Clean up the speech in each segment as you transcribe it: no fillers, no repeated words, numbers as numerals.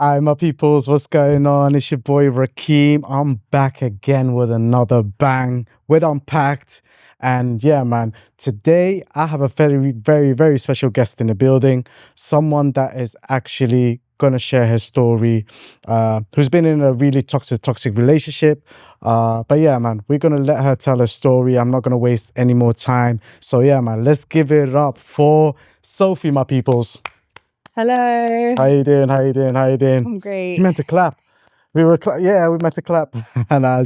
Hi, my peoples, what's going on? It's your boy Rakeem. I'm back again with another bang with Unpacked. And yeah, man, today I have a very, very, very special guest in the building. Someone that is actually going to share his story, who's been in a really toxic relationship. But yeah, man, we're going to let her tell her story. I'm not going to waste any more time. So yeah, man, let's give it up for Sophie, my peoples. Hello. How you doing? How you doing? How you doing? I'm great. You meant to clap. We were, we meant to clap. Nah,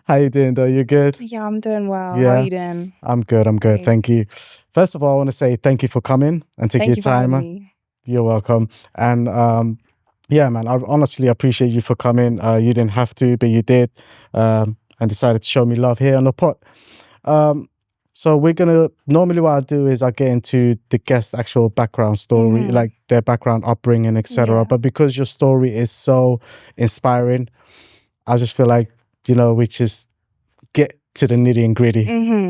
how you doing though? You good? Yeah, I'm doing well. How are Yeah, you doing? I'm good. I'm good. Great. Thank you. First of all, I want to say thank you for coming and taking Thank your you for having time. me. You're welcome. And yeah, man, I honestly appreciate you for coming. You didn't have to, but you did, and decided to show me love here on the pot. So we're gonna normally what I do is I get into the guest's actual background story, like their background upbringing, etc. Yeah. But because your story is so inspiring, I just feel like, we just get to the nitty and gritty.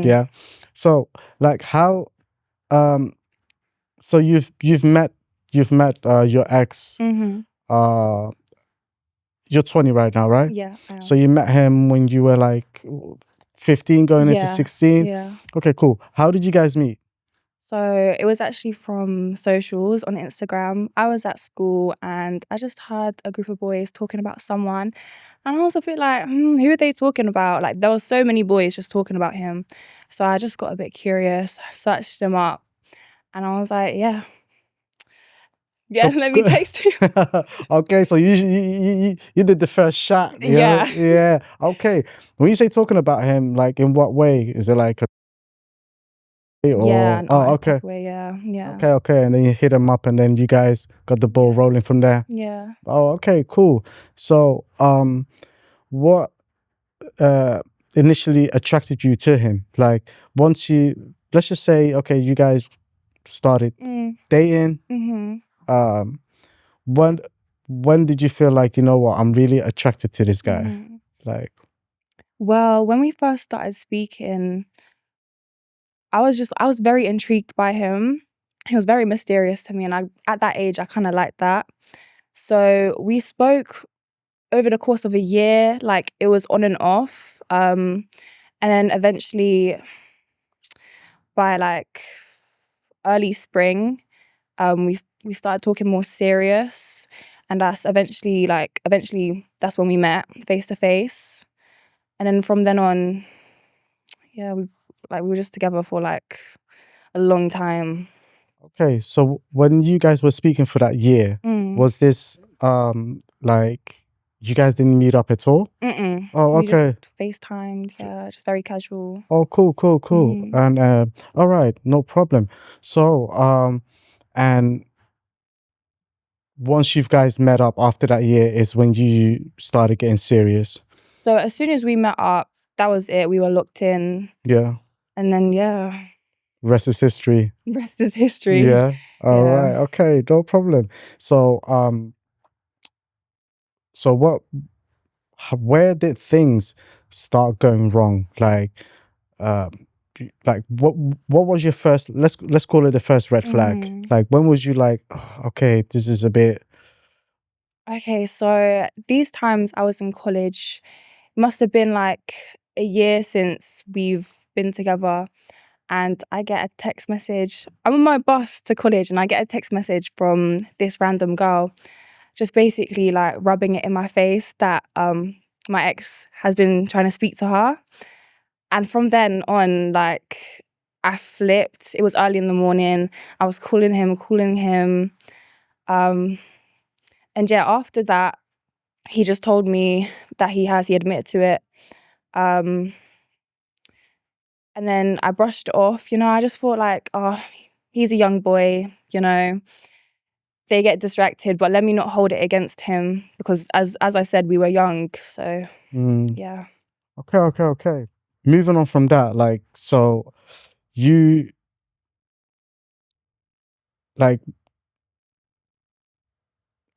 Yeah. So like how so you've met your ex. You're 20 right now, right? Yeah, I am. So you met him when you were like 15 going into 16? Yeah. Okay, cool. How did you guys meet? So it was actually from socials on Instagram. I was at school and I just heard a group of boys talking about someone. And I was a bit like, who are they talking about? Like there were so many boys just talking about him. So I just got a bit curious, searched him up, and I was like, yeah, let me taste it. Okay, so you did the first shot. Yeah. Yeah. Okay. When you say talking about him, like in what way? Is it like Yeah, an oh, artist okay. type way, yeah. Okay. And then you hit him up and then you guys got the ball rolling from there. Yeah. Oh, okay, cool. So what initially attracted you to him? Like once let's just say, okay, you guys started dating. When did you feel like, you know what, I'm really attracted to this guy? Like, well, when we first started speaking, I was very intrigued by him. He was very mysterious to me, and at that age I kind of liked that. So we spoke over the course of a year, like it was on and off. And then eventually by like early spring, we started talking more serious, and that's eventually that's when we met face to face. And then from then on, yeah, we were just together for like a long time. okay, so when you guys were speaking for that year, was this like you guys didn't meet up at all? Oh, We just okay. FaceTimed, yeah, just very casual. Oh, cool. And all right, no problem. So and once you guys met up after that year is when you started getting serious. So as soon as we met up, that was it. We were locked in. Yeah. And then, yeah. Rest is history. Rest is history. Yeah. All Yeah. right. Okay. No problem. So, so where did things start going wrong? Like what was your first, let's call it the first red flag. Like when was you like, oh, okay, this is a bit. Okay, so these times I was in college, it must have been like a year since we've been together, and I get a text message. I'm on my bus to college and I get a text message from this random girl, just basically like rubbing it in my face that my ex has been trying to speak to her. And from then on, like, I flipped. It was early in the morning. I was calling him. And yeah, after that, he just told me that he admitted to it. And then I brushed it off. I just thought like, oh, he's a young boy, they get distracted, but let me not hold it against him because as I said, we were young. So yeah. Okay. Moving on from that, like, so you like,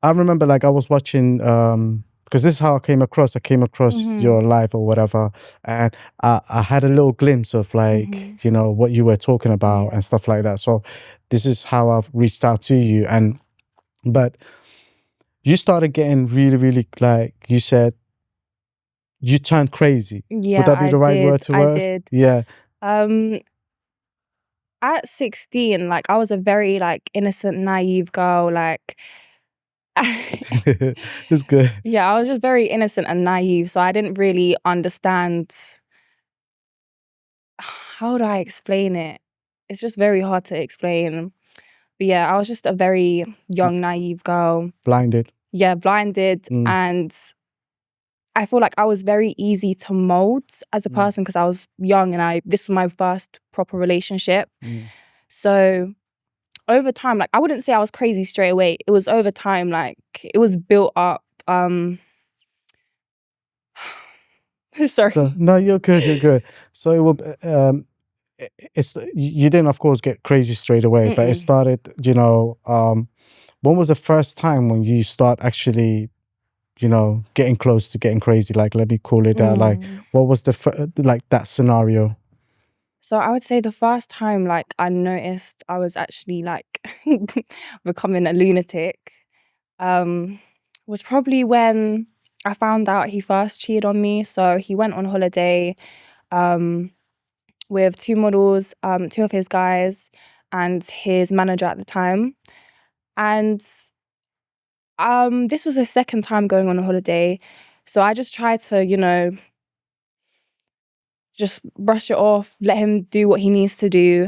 I remember like I was watching because this is how I came across your life or whatever, and I had a little glimpse of like what you were talking about and stuff like that. So this is how I've reached out to you. But you started getting really, really, like you said, you turned crazy. Would Yeah, that be I the right word did. to I us? did. Yeah. At 16, like I was a very like innocent, naive girl. Like It's good. yeah, I was just very innocent and naive. So I didn't really understand. How do I explain it? It's just very hard to explain. But yeah, I was just a very young, naive girl. Blinded. Yeah, blinded. Mm. And I feel like I was very easy to mold as a person because I was young and this was my first proper relationship. So over time, like I wouldn't say I was crazy straight away. It was over time, like it was built up. Sorry. So no, you're good. You're good. So it will. It's you didn't, of course, get crazy straight away, but it started. When was the first time when you start actually, getting close to getting crazy? Like, let me call it that. Like, what was like that scenario? So I would say the first time like I noticed I was actually like becoming a lunatic was probably when I found out he first cheated on me. So he went on holiday with two models, two of his guys and his manager at the time. And this was his second time going on a holiday. So I just tried to, just brush it off, let him do what he needs to do,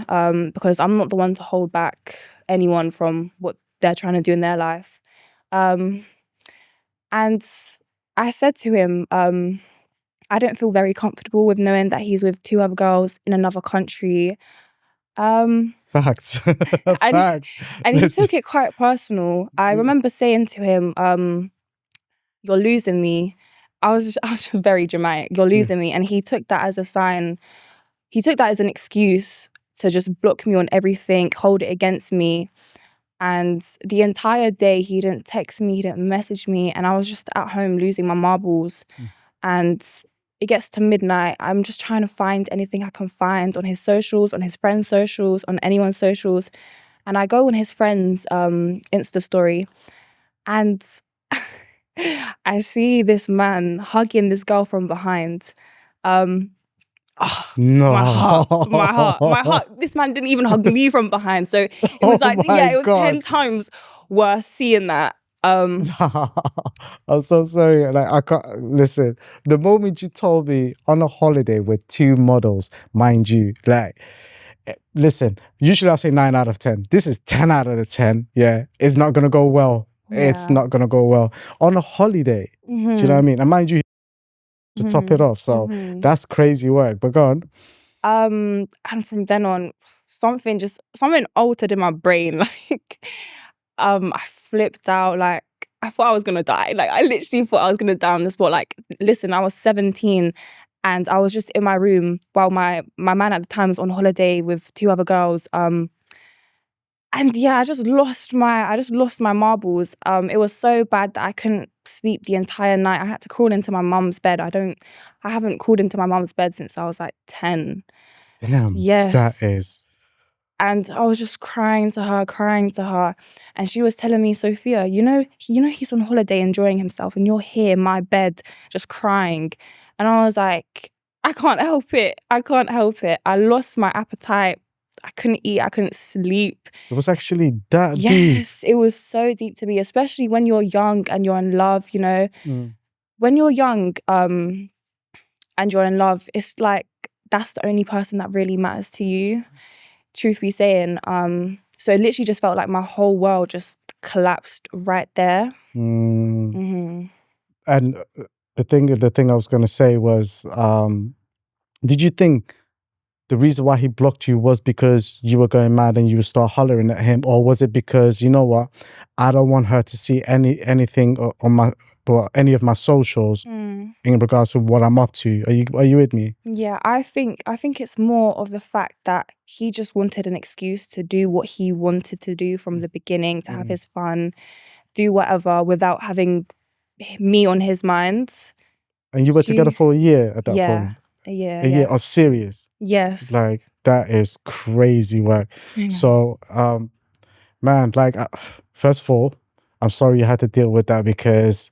because I'm not the one to hold back anyone from what they're trying to do in their life. And I said to him, I don't feel very comfortable with knowing that he's with two other girls in another country. Facts. And, Facts. and he took it quite personal. I remember saying to him, you're losing me. I was just very dramatic. You're losing me. And he took that as a sign. He took that as an excuse to just block me on everything, hold it against me. And the entire day, he didn't text me, he didn't message me. And I was just at home losing my marbles. And it gets to midnight. I'm just trying to find anything I can find on his socials, on his friends' socials, on anyone's socials. And I go on his friend's Insta story. And I see this man hugging this girl from behind. No. My heart. This man didn't even hug me from behind. So it was like, Oh my it was 10 God. times worth seeing that. I'm so sorry. Like, I can't listen. The moment you told me on a holiday with two models, mind you, like, listen, usually I say 9 out of 10. This is 10 out of the 10. Yeah. It's not gonna go well. It's Yeah. not gonna go well. On a holiday. Do you know what I mean? And mind you, to top it off. So that's crazy work. But go on. And from then on, something altered in my brain. Like, I flipped out. Like, I thought I was gonna die. Like, I literally thought I was gonna die on the spot. Like, listen, I was 17 and I was just in my room while my man at the time was on holiday with two other girls. And yeah, I just lost my marbles. It was so bad that I couldn't sleep the entire night. I had to crawl into my mum's bed. I haven't crawled into my mum's bed since I was like 10. Damn. Yes. That is. And I was just crying to her. And she was telling me, Sophia, he's on holiday enjoying himself and you're here in my bed just crying. And I was like, I can't help it. I lost my appetite. I couldn't eat, I couldn't sleep. It was actually that deep. Yes, it was so deep to me, especially when you're young and you're in love, When you're young and you're in love, it's like that's the only person that really matters to you, truth be saying. So it literally just felt like my whole world just collapsed right there. And the thing I was gonna say was, did you think the reason why he blocked you was because you were going mad and you would start hollering at him, or was it because, you know what, I don't want her to see anything on my any of my socials in regards to what I'm up to? Are you with me? Yeah, I think it's more of the fact that he just wanted an excuse to do what he wanted to do from the beginning, to have his fun, do whatever without having me on his mind. And you were together for a year at that point? A year. A year? Oh, serious? Yes. Like, that is crazy work. So, man, like, first of all, I'm sorry you had to deal with that because,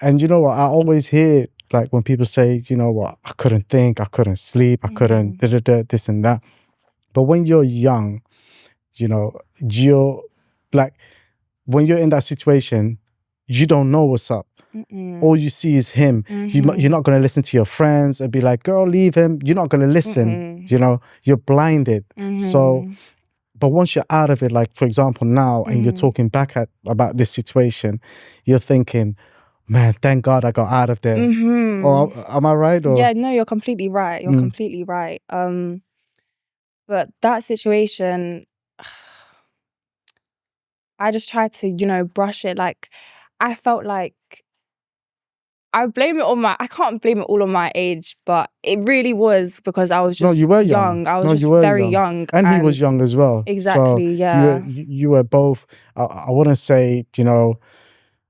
and you know what? I always hear like when people say, you know what, I couldn't think, I couldn't sleep, I couldn't this and that. But when you're young, you know, you're like, when you're in that situation, you don't know what's up. All you see is him. You're not going to listen to your friends and be like, girl, leave him. You're not going to listen. You know, you're blinded. So, but once you're out of it, like for example now, and you're talking back about this situation, you're thinking, man, thank God I got out of there. Or am I right? Or Yeah, no, you're completely right. You're completely right. But that situation, I just tried to, you know, brush it. Like, I felt like I can't blame it all on my age, but it really was because I was just you were young. I was No, just you were very young. young. And he was young as well. Exactly, So yeah. you were both, I wouldn't say, you know,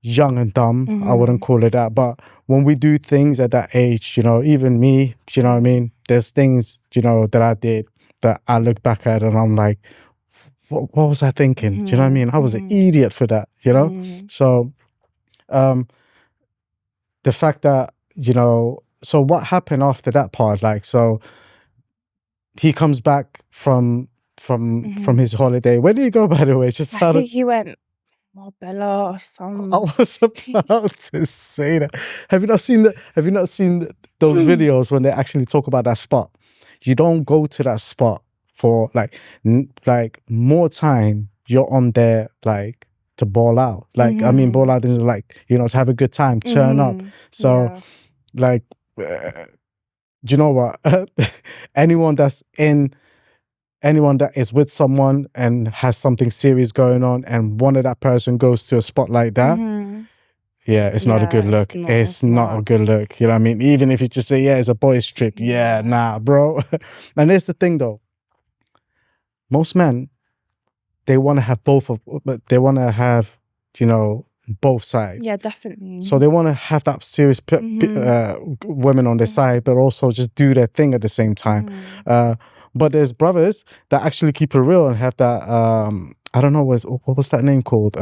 young and dumb. I wouldn't call it that. But when we do things at that age, you know, even me, you know what I mean? There's things, you know, that I did that I look back at and I'm like, what was I thinking? Do you know what I mean? I was an idiot for that, you know? So the fact that, you know, so what happened after that part? Like, so he comes back from his holiday. Where did he go, by the way? Just I think he went Marbella or I some. was about to say that. Have you not seen those videos when they actually talk about that spot? You don't go to that spot for like more time. You're on there like to ball out. Like I mean, ball out is like, you know, to have a good time, turn up. So like, do you know what? Anyone that is with someone and has something serious going on and one of that person goes to a spot like that, yeah, it's not a good look. It's not a good look. You know what I mean? Even if you just say, yeah, it's a boys trip. Yeah, nah, bro. And here's the thing though. Most men, they want to have they want to have, you know, both sides. Yeah, definitely. So they want to have that serious women on their side, but also just do their thing at the same time. But there's brothers that actually keep it real and have that, I don't know, what was that name called?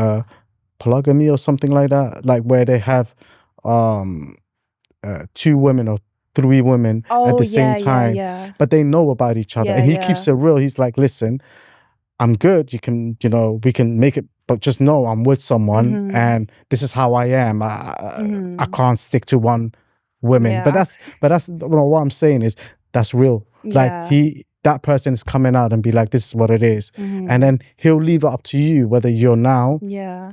Polygamy or something like that? Like where they have 2 women or 3 women at the same time, but they know about each other. And he keeps it real. He's like, listen, I'm good. You can, you know, we can make it, but just know I'm with someone and this is how I am. I can't stick to one woman. But that's what I'm saying is that's real. Like that person is coming out and be like, this is what it is. And then he'll leave it up to you whether you're now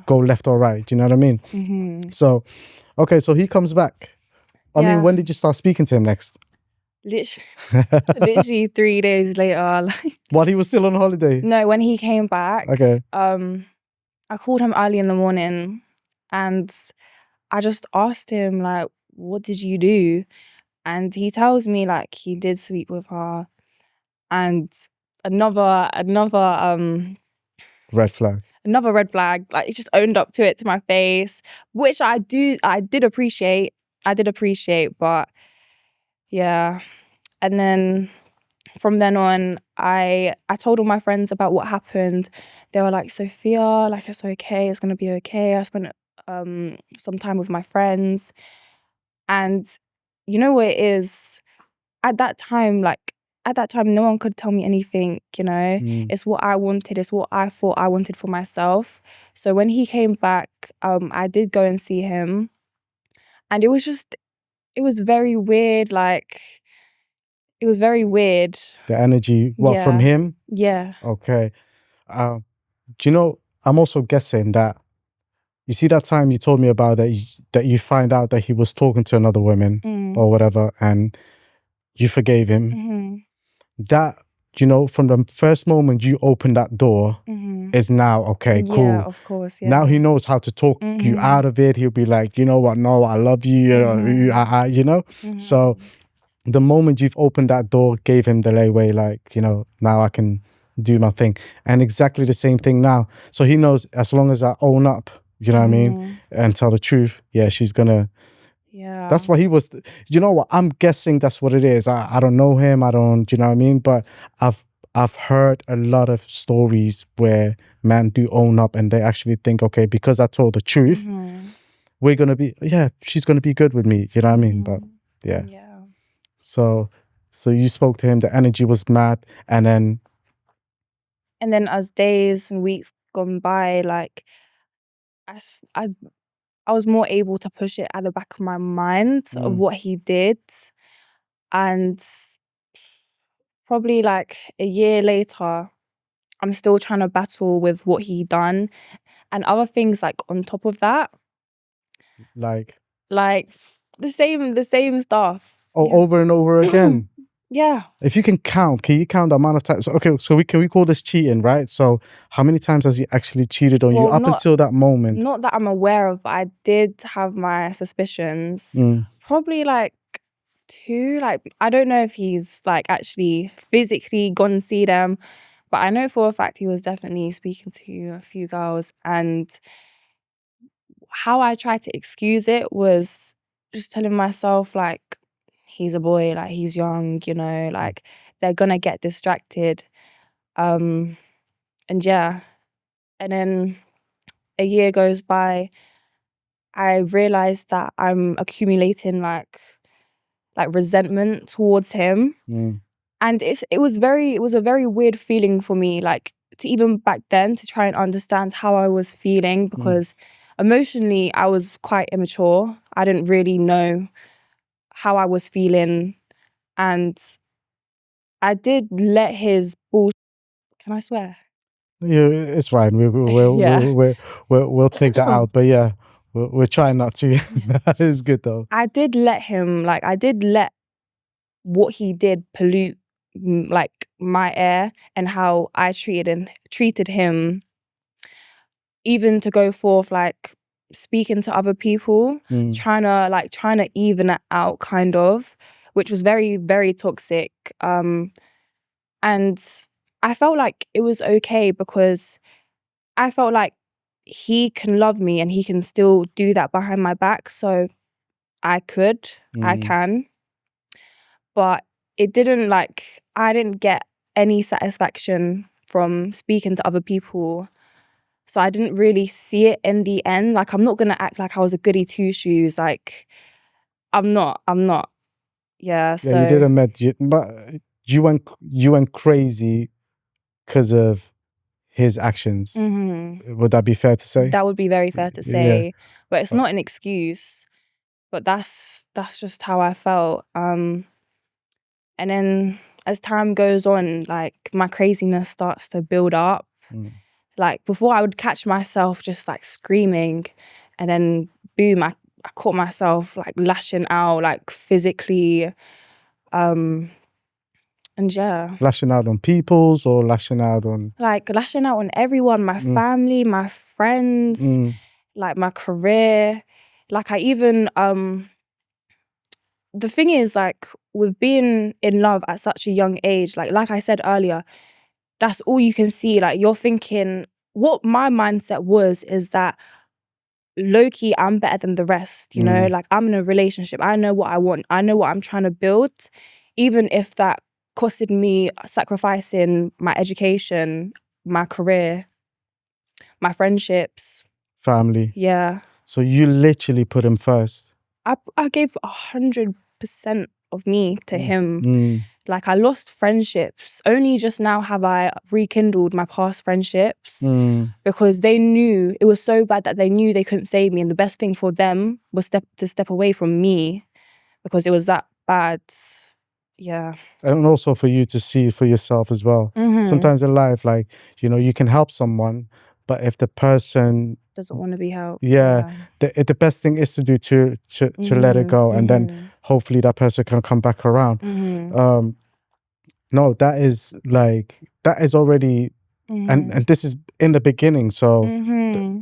go left or right. Do you know what I mean? So, okay, so he comes back. I mean, when did you start speaking to him next? Literally 3 days later. While he was still on holiday? No, when he came back. Okay. I called him early in the morning and I just asked him, like, what did you do? And he tells me, like, he did sleep with her. And another red flag. Another red flag. Like, he just owned up to it to my face, which I did appreciate. But yeah. And then from then on, I told all my friends about what happened. They were like, Sophia, like, it's okay, it's gonna be okay. I spent some time with my friends. And you know what it is? At that time, no one could tell me anything, you know? It's what I wanted, it's what I thought I wanted for myself. So when he came back, I did go and see him. And it was very weird, like, it was very weird. The energy, from him? Yeah. Okay. Do you know, I'm also guessing that, you see that time you told me about that you find out that he was talking to another woman or whatever and you forgave him. That, you know, from the first moment you opened that door is now, okay, cool. Yeah, of course, yeah. Now he knows how to talk you out of it. He'll be like, you know what, no, I love you, you know? So the moment you've opened that door, gave him the leeway, like, you know, now I can do my thing. And exactly the same thing now. So he knows as long as I own up, you know what I mean, and tell the truth, yeah, she's gonna. Yeah. That's what he was. You know what? I'm guessing that's what it is. I don't know him. I don't. You know what I mean? But I've heard a lot of stories where men do own up and they actually think, okay, because I told the truth, we're gonna be, she's gonna be good with me. You know what I mean? But yeah. So you spoke to him. The energy was mad, and then as days and weeks gone by, like I was more able to push it at the back of my mind of what he did, and probably like a year later, I'm still trying to battle with what he done and other things like on top of that, like the same stuff. over and over again. Yeah. If you can you count the amount of times? Okay, so can we call this cheating, right? So how many times has he actually cheated on you Well, up until that moment? Not that I'm aware of, but I did have my suspicions. Probably like 2. Like, I don't know if he's like actually physically gone and see them, but I know for a fact he was definitely speaking to a few girls. And how I tried to excuse it was just telling myself, like, he's a boy, like, he's young, you know, like, they're gonna get distracted. And yeah. And then a year goes by, I realized that I'm accumulating like resentment towards him. And it was a very weird feeling for me, like, to even back then to try and understand how I was feeling, because emotionally I was quite immature. I didn't really know how I was feeling, and I did let his bullshit. Can I swear? Yeah, it's fine. Yeah. We'll take that out. But yeah, we're trying not to. That is good though. I did let him, like, I did let what he did pollute like my air and how I treated him, even to go forth like speaking to other people, trying to even it out, kind of, which was very, very toxic. And I felt like it was okay because I felt like he can love me and he can still do that behind my back, so I can. But it didn't, like, I didn't get any satisfaction from speaking to other people. So I didn't really see it in the end. Like, I'm not gonna act like I was a goody two shoes. Like, I'm not. Yeah, Yeah, you so didn't but you went crazy because of his actions. Would that be fair to say? that would be very fair to Yeah. say. But it's not an excuse. But that's just how I felt. And then as time goes on, like, my craziness starts to build up. Like, before I would catch myself just like screaming, and then boom, I caught myself like lashing out, like, physically. And yeah, Lashing out on peoples or lashing out on like lashing out on everyone, my family, my friends, like my career. Like, I even the thing is, like, with being in love at such a young age, like I said earlier, that's all you can see. Like, you're thinking, what my mindset was is that low-key, I'm better than the rest, you know? Like, I'm in a relationship. I know what I want. I know what I'm trying to build. Even if that costed me sacrificing my education, my career, my friendships. family. Yeah. So you literally put him first. I gave 100% of me to him. Like, I lost friendships. Only just now have I rekindled my past friendships, because they knew, it was so bad that they knew they couldn't save me. And the best thing for them was to step away from me, because it was that bad. Yeah. And also for you to see for yourself as well. Sometimes in life, like, you know, you can help someone, but if the person doesn't want to be helped. the best thing is to do to let it go, and then hopefully that person can come back around. No, that is already, and this is in the beginning, so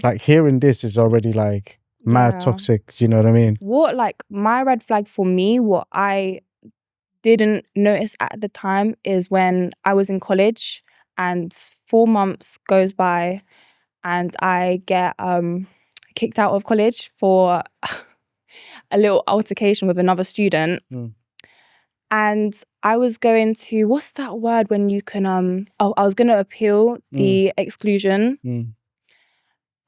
like hearing this is already like mad toxic, you know what I mean? What, like, my red flag for me, what I didn't notice at the time, is when I was in college and 4 months goes by and I get kicked out of college for a little altercation with another student. And I was going to, what's that word when you can I was gonna appeal the exclusion.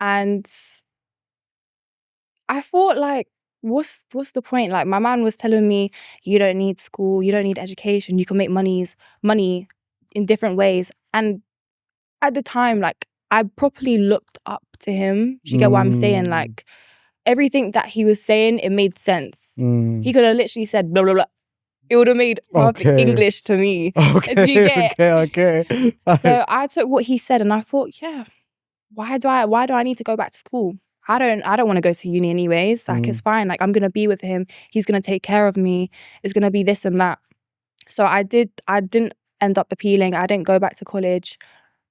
And I thought, like, what's the point? Like, my man was telling me, you don't need school, you don't need education, you can make money in different ways. And at the time, like, I properly looked up to him. Do you get what I'm saying? Like, everything that he was saying, it made sense. He could have literally said blah blah blah. It would have made perfect English to me. Do you get? Okay. So I took what he said and I thought, yeah, why do I need to go back to school? I don't want to go to uni anyways. Like, it's fine. Like, I'm gonna be with him. He's gonna take care of me. It's gonna be this and that. So I didn't end up appealing. I didn't go back to college.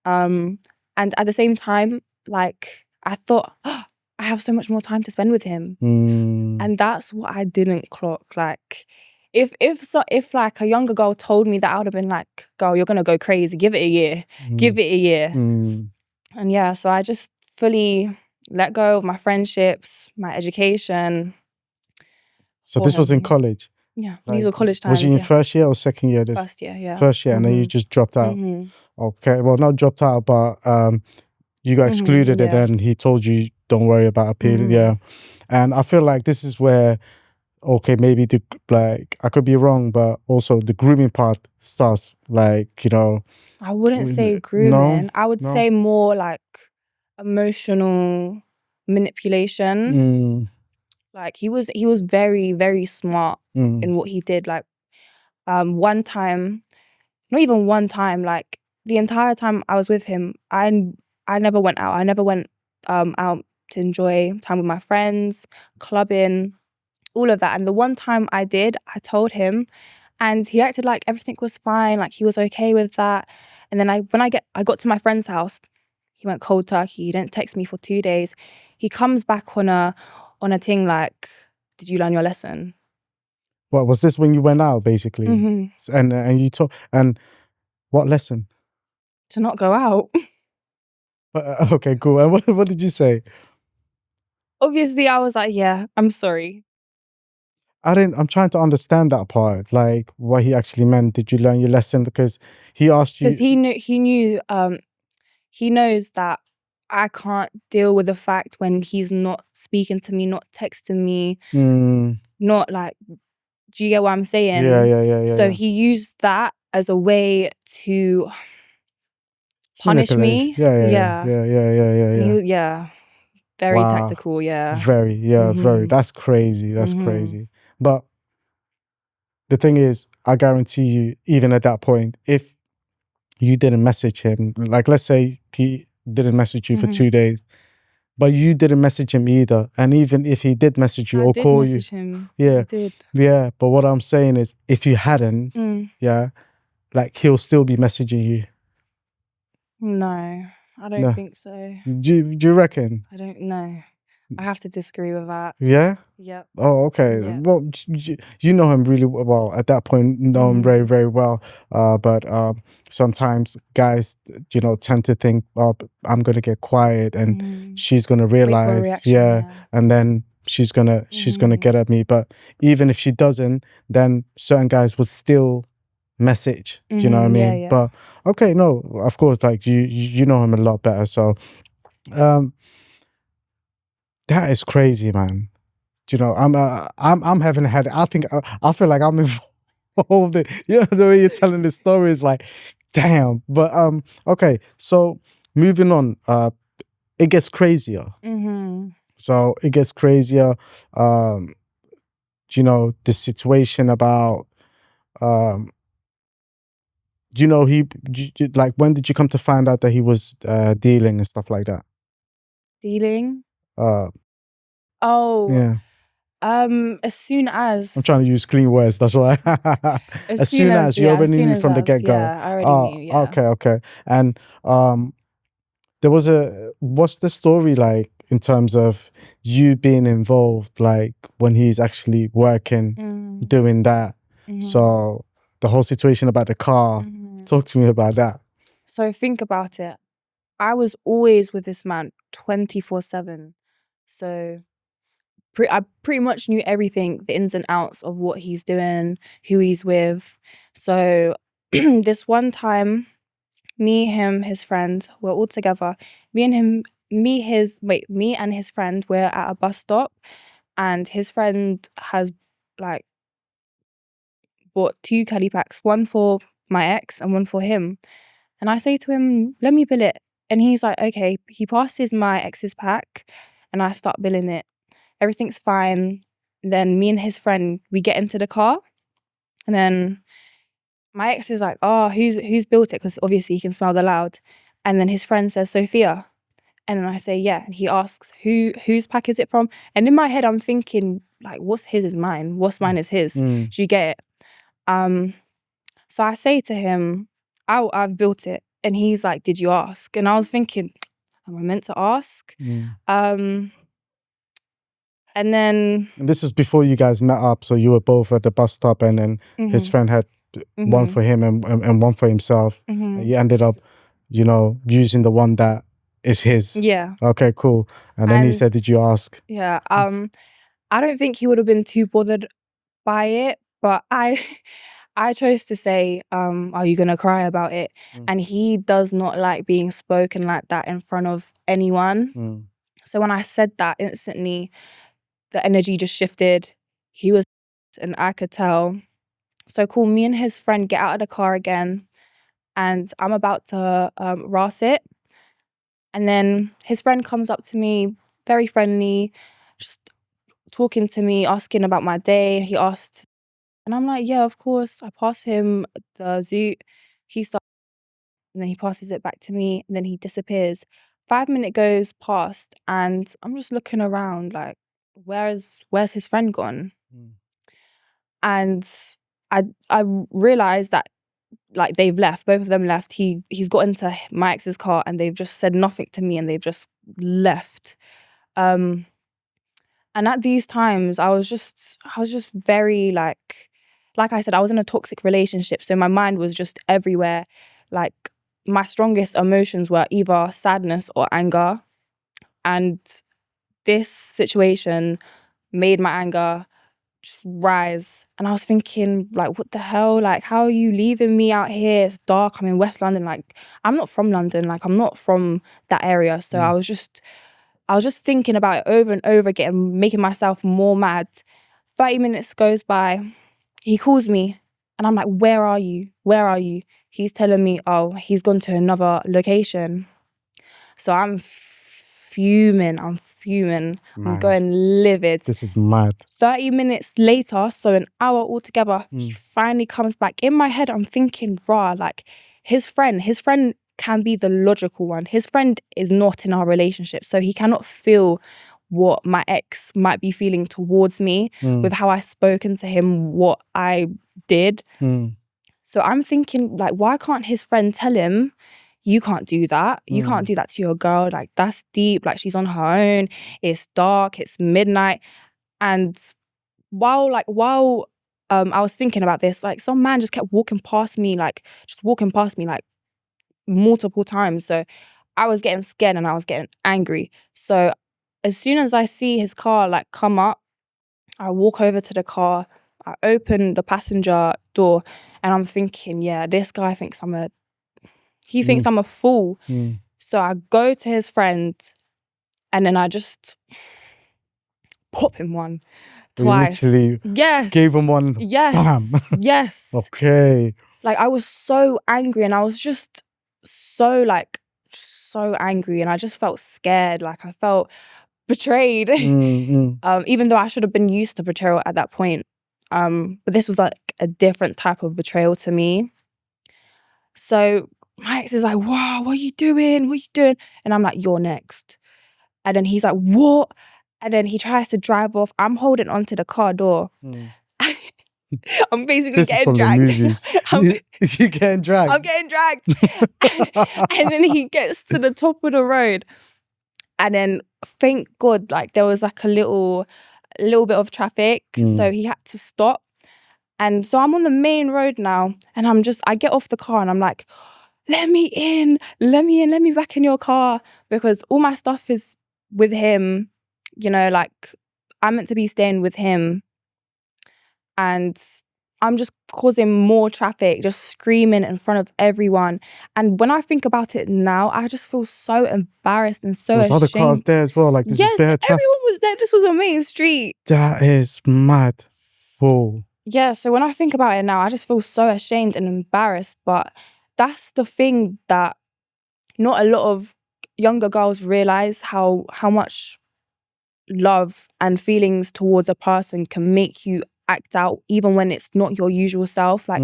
And at the same time, like, I thought, oh, I have so much more time to spend with him. And that's what I didn't clock. Like, if like a younger girl told me that, I would have been like, girl, you're gonna go crazy. Give it a year. Give it a year. And yeah, so I just fully let go of my friendships, my education. So this was in college? Yeah, like, these were college times. Was you in first year or second year? First year, yeah. First year, and then you just dropped out. Okay, well, not dropped out, but you got excluded, and then he told you, don't worry about appealing. Yeah. And I feel like this is where, okay, maybe like, I could be wrong, but also the grooming part starts, like, you know. I wouldn't say grooming. I would say more like emotional manipulation. Like, he was very, very smart in what he did. Like, one time, not even one time, like, the entire time I was with him, I never went out. I never went out to enjoy time with my friends, clubbing, all of that. And the one time I did, I told him, and he acted like everything was fine, like he was okay with that. And then when I got to my friend's house, he went cold turkey. He didn't text me for 2 days. He comes back on a thing like, did you learn your lesson? What was this, when you went out, basically? And you told, and what lesson? To not go out. Okay, cool. And what did you say? Obviously, I was like, yeah, I'm sorry. I'm trying to understand that part, like what he actually meant. Did you learn your lesson? Because he asked you. Because he knew, he knows that I can't deal with the fact when he's not speaking to me, not texting me, not like, do you get what I'm saying? Yeah. So he used that as a way to punish me. Yeah. Yeah. Very tactical, yeah. Very. That's crazy. That's crazy. But the thing is, I guarantee you, even at that point, if you didn't message him, like, let's say he didn't message you for 2 days, but you didn't message him either, and even if he did message you or call you, him. yeah, I did. Yeah. But what I'm saying is, if you hadn't, yeah, like, he'll still be messaging you. No, I don't think so. Do you reckon? I don't know. I have to disagree with that. Yeah? Yep. Oh, okay. Yep. Well, you know him really well. At that point, know him very, very well. But sometimes guys, you know, tend to think, oh, I'm going to get quiet and she's going to realize, reaction, and then she's going to get at me. But even if she doesn't, then certain guys would still message. Do you know what I mean? Yeah. But okay, no, of course, like, you know him a lot better. So that is crazy, man. Do you know, I'm having a headache. I feel like I'm involved in, you know, the way you're telling the story is like, damn. But okay, so moving on, it gets crazier. So it gets crazier. You know, the situation about you know, like, when did you come to find out that he was dealing and stuff like that? Dealing? Yeah. As soon as, I'm trying to use clean words, that's why. as soon as you already knew from the get-go. Yeah, I already knew, yeah. Okay. And there was what's the story like in terms of you being involved, like, when he's actually working, doing that? So the whole situation about the car, talk to me about that. So think about it. I was always with this man 24/7. So I pretty much knew everything, the ins and outs of what he's doing, who he's with. So this one time, me, him, his friend, we're all together. Me and his friend, we're at a bus stop, and his friend has like bought 2 Cali packs, one for my ex and one for him. And I say to him, let me bill it. And he's like, okay. He passes my ex's pack and I start billing it. Everything's fine. Then me and his friend, we get into the car. And then my ex is like, oh, who's built it? Because obviously he can smell the loud. And then his friend says, Sophia. And then I say, yeah. And he asks, whose pack is it from? And in my head, I'm thinking, like, what's his is mine? What's mine is his. Do you get it? So I say to him, I've built it. And he's like, did you ask? And I was thinking, am I meant to ask? And then... And this is before you guys met up, so you were both at the bus stop, and then his friend had one for him and one for himself. And you ended up, using the one that is his. Yeah. Okay, cool. And then he said, did you ask? Yeah. I don't think he would have been too bothered by it, but I chose to say, are you gonna cry about it? And he does not like being spoken like that in front of anyone. So when I said that, instantly the energy just shifted. He was, and I could tell. So cool, me and his friend get out of the car again, and I'm about to ras it. And then his friend comes up to me, very friendly, just talking to me, asking about my day. He asked, and I'm like, yeah, of course. I pass him the zoot. He starts, and then he passes it back to me, and then he disappears. 5 minutes goes past, and I'm just looking around like, where's his friend gone? And I realized that like they've left, both of them left. He's got into my ex's car and they've just said nothing to me and they've just left. And at these times I was just very like I said, I was in a toxic relationship, so my mind was just everywhere. Like my strongest emotions were either sadness or anger, and this situation made my anger rise. And I was thinking, like, what the hell? Like, how are you leaving me out here? It's dark. I'm in West London. Like, I'm not from London. Like, I'm not from that area. So I was just thinking about it over and over again, making myself more mad. 30 minutes goes by. He calls me and I'm like, where are you? Where are you? He's telling me, oh, he's gone to another location. So I'm fuming. I'm going livid. This is mad. 30 minutes later, so an hour altogether, he finally comes back. In my head, I'm thinking, rah, like his friend can be the logical one. His friend is not in our relationship, so he cannot feel what my ex might be feeling towards me with how I spoken to him, what I did. So I'm thinking, like, why can't his friend tell him, you can't do that. You can't do that to your girl. Like, that's deep. Like, she's on her own. It's dark. It's midnight. And while I was thinking about this, like, some man just kept walking past me, like, multiple times. So I was getting scared and I was getting angry. So as soon as I see his car, like, come up, I walk over to the car. I open the passenger door and I'm thinking, yeah, this guy thinks I'm a fool. So I go to his friend and then I just pop him one. Twice. You literally gave him one. Yes. Bam. Yes. Okay. Like, I was so angry and I was just so angry and I just felt scared. Like, I felt betrayed. Even though I should have been used to betrayal at that point. But this was like a different type of betrayal to me. So my ex is like, wow, what are you doing? What are you doing? And I'm like, you're next. And then he's like, what? And then he tries to drive off. I'm holding onto the car door. I'm basically getting dragged. You're getting dragged. I'm getting dragged. And then he gets to the top of the road. And then thank God, like, there was like a little bit of traffic. So he had to stop. And so I'm on the main road now. And I get off the car and I'm like, let me in, let me back in your car. Because all my stuff is with him. You know, like, I'm meant to be staying with him, and I'm just causing more traffic, just screaming in front of everyone. And when I think about it now, I just feel so embarrassed and so There was other cars ashamed. there as well. Like, this is Yes, bare traffic. everyone was there. This was a main street. That is mad. Whoa. Yeah, so when I think about it now, I just feel so ashamed and embarrassed. But that's the thing that not a lot of younger girls realize, how much love and feelings towards a person can make you act out even when it's not your usual self. Like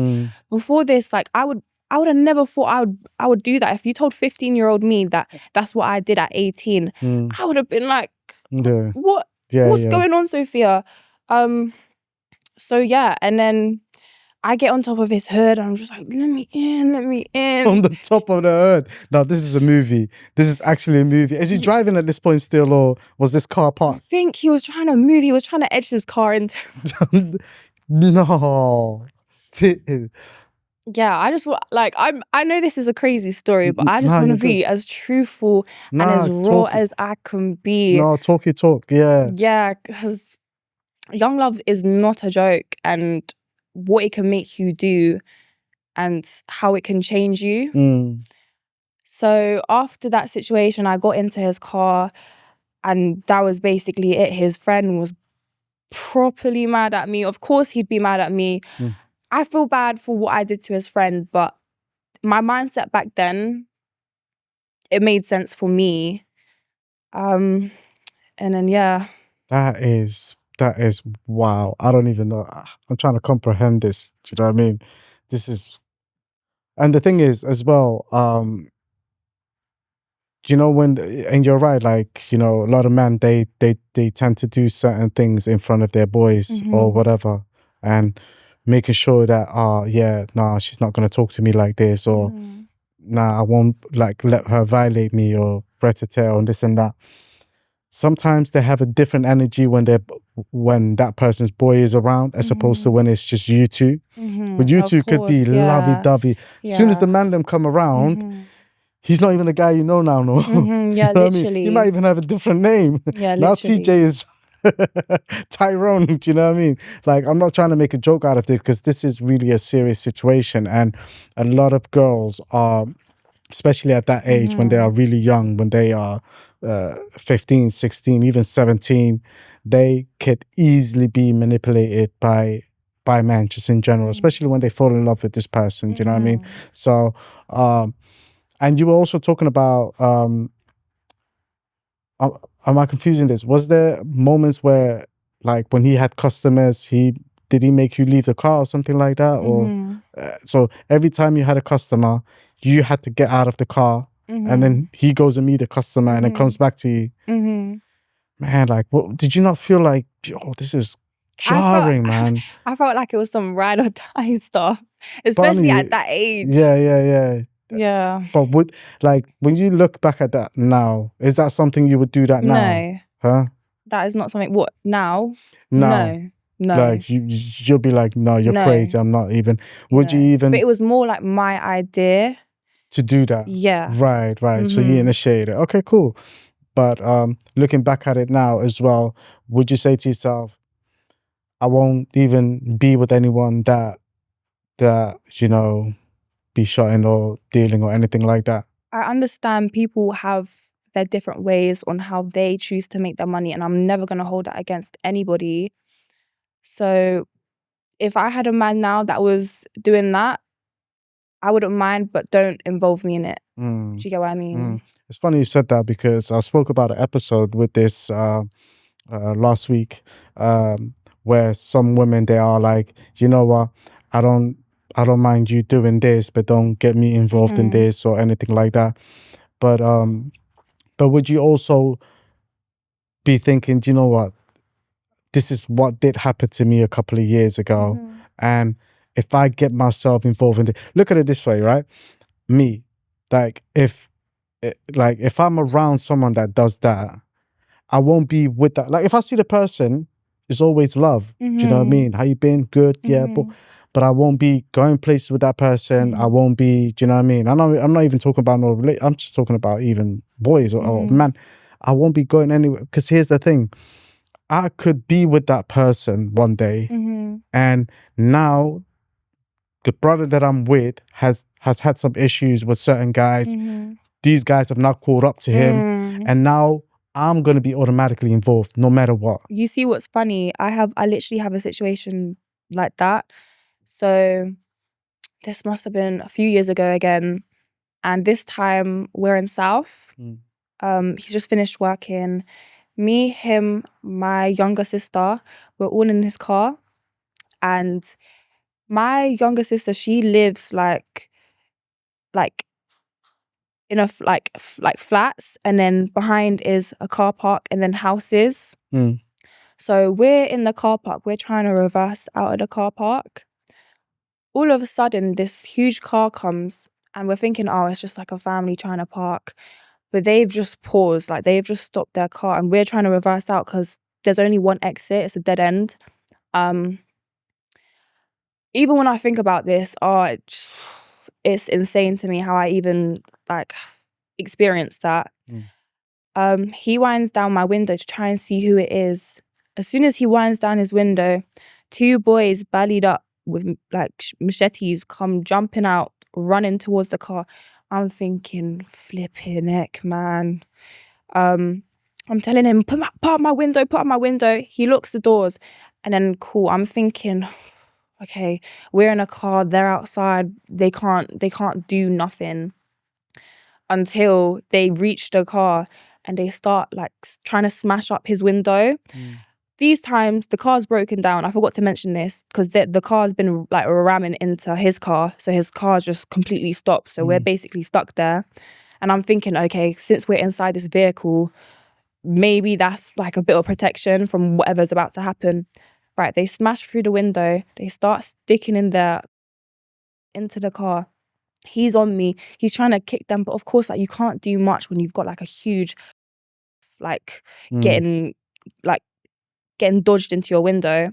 before this, like I would have never thought I would do that. If you told 15-year-old me that that's what I did at 18, I would have been like, what's going on, Sophia? So yeah, and then I get on top of his hood and I'm just like, let me in. On the top of the hood. Now, this is a movie. This is actually a movie. Is he driving at this point still, or was this car I parked? think he was trying to move. He was trying to edge his car into... No. Yeah, I just like, I know this is a crazy story, but I just want to be as truthful and as raw as I can be. No, talk. Yeah. Yeah, because young love is not a joke, and what it can make you do and how it can change you. So after that situation, I got into his car, and that was basically it. His friend was properly mad at me. Of course he'd be mad at me. I feel bad for what I did to his friend, but my mindset back then, it made sense for me. And then yeah. That is wow. I don't even know. I'm trying to comprehend this. Do you know what I mean? This is, and the thing is as well, you know, and you're right, like, you know, a lot of men, they tend to do certain things in front of their boys or whatever, and making sure that, yeah, nah, she's not going to talk to me like this, or nah, I won't like let her violate me, or ret-a-tat, and this and that. Sometimes they have a different energy when that person's boy is around, as opposed to when it's just you two. But you two could be lovey-dovey. As soon as the man them come around, he's not even the guy you know now. No, yeah, you know literally. what I mean? He might even have a different name. Yeah, now literally. TJ is Tyrone. Do you know what I mean? Like, I'm not trying to make a joke out of this, because this is really a serious situation, and a lot of girls are, especially at that age, when they are really young, when they are 15, 16, even 17, they could easily be manipulated by men, just in general, especially when they fall in love with this person. Do you know what I mean? So, and you were also talking about, am I confusing this? Was there moments where, like, when he had customers, did he make you leave the car or something like that? Or so every time you had a customer, you had to get out of the car, and then he goes and meet a customer and then comes back to you. Man, like, what, did you not feel like, oh, this is jarring, man? I felt like it was some ride or die stuff, especially at that age. Yeah. But when you look back at that now, is that something you would do that now? No. Huh? That is not something. What, now? No. Like, you'll be like, no, you're crazy. I'm not even. Would you even? But it was more like my idea to do that. Yeah. Right. So you initiated it. Okay, cool. But looking back at it now as well, would you say to yourself, I won't even be with anyone that you know, be shotting or dealing or anything like that? I understand people have their different ways on how they choose to make their money, and I'm never going to hold that against anybody. So if I had a man now that was doing that, I wouldn't mind, but don't involve me in it. Do you get what I mean? It's funny you said that, because I spoke about an episode with this last week, where some women, they are like, you know what, I don't mind you doing this, but don't get me involved in this or anything like that. But would you also be thinking, do you know what, this is what did happen to me a couple of years ago, and if I get myself involved in it, look at it this way, right? Me, like, if I'm around someone that does that, I won't be with that. Like, if I see the person, it's always love. Do you know what I mean? How you been? Good, yeah. But I won't be going places with that person. I won't be. Do you know what I mean? I'm not even talking about no. I'm just talking about even boys or man. I won't be going anywhere, because here's the thing. I could be with that person one day, and now the brother that I'm with has had some issues with certain guys. These guys have not caught up to him, and now I'm gonna be automatically involved no matter what. You see what's funny? I literally have a situation like that. So this must have been a few years ago again, and this time we're in South. He's just finished working. Me, him, my younger sister, we're all in his car, and my younger sister, she lives like in a like flats, and then behind is a car park and then houses. So we're in the car park, we're trying to reverse out of the car park. All of a sudden this huge car comes, and we're thinking, oh, it's just like a family trying to park. But they've just paused, like they've just stopped their car, and we're trying to reverse out because there's only one exit, it's a dead end. Even when I think about this, it's insane to me how I even like experienced that. He winds down my window to try and see who it is. As soon as he winds down his window, two boys bellied up with like machetes come jumping out, running towards the car. I'm thinking, flipping heck, man. I'm telling him, put up my window. He locks the doors, and then cool. I'm thinking, okay, we're in a car, they're outside, they can't do nothing until they reach the car and they start like trying to smash up his window. These times the car's broken down. I forgot to mention this because the car's been like ramming into his car, so his car's just completely stopped. So we're basically stuck there. And I'm thinking, okay, since we're inside this vehicle, maybe that's like a bit of protection from whatever's about to happen. Right, they smash through the window. They start sticking in there into the car. He's on me. He's trying to kick them, but of course, like you can't do much when you've got like a huge, like getting dodged into your window.